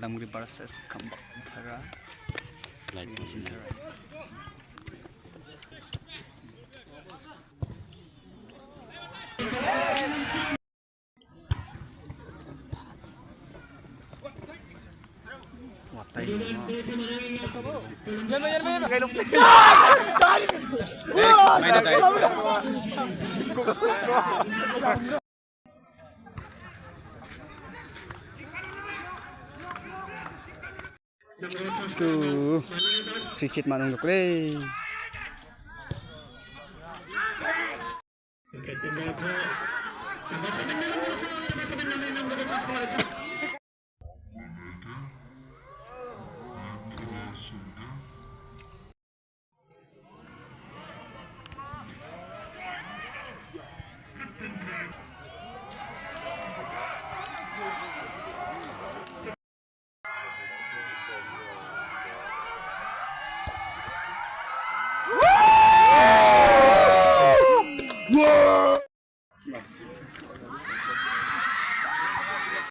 Damri versus Kambak Para. Like Watay mo. Yan mo. Kailok. May na tayo. Sikit manong lukre.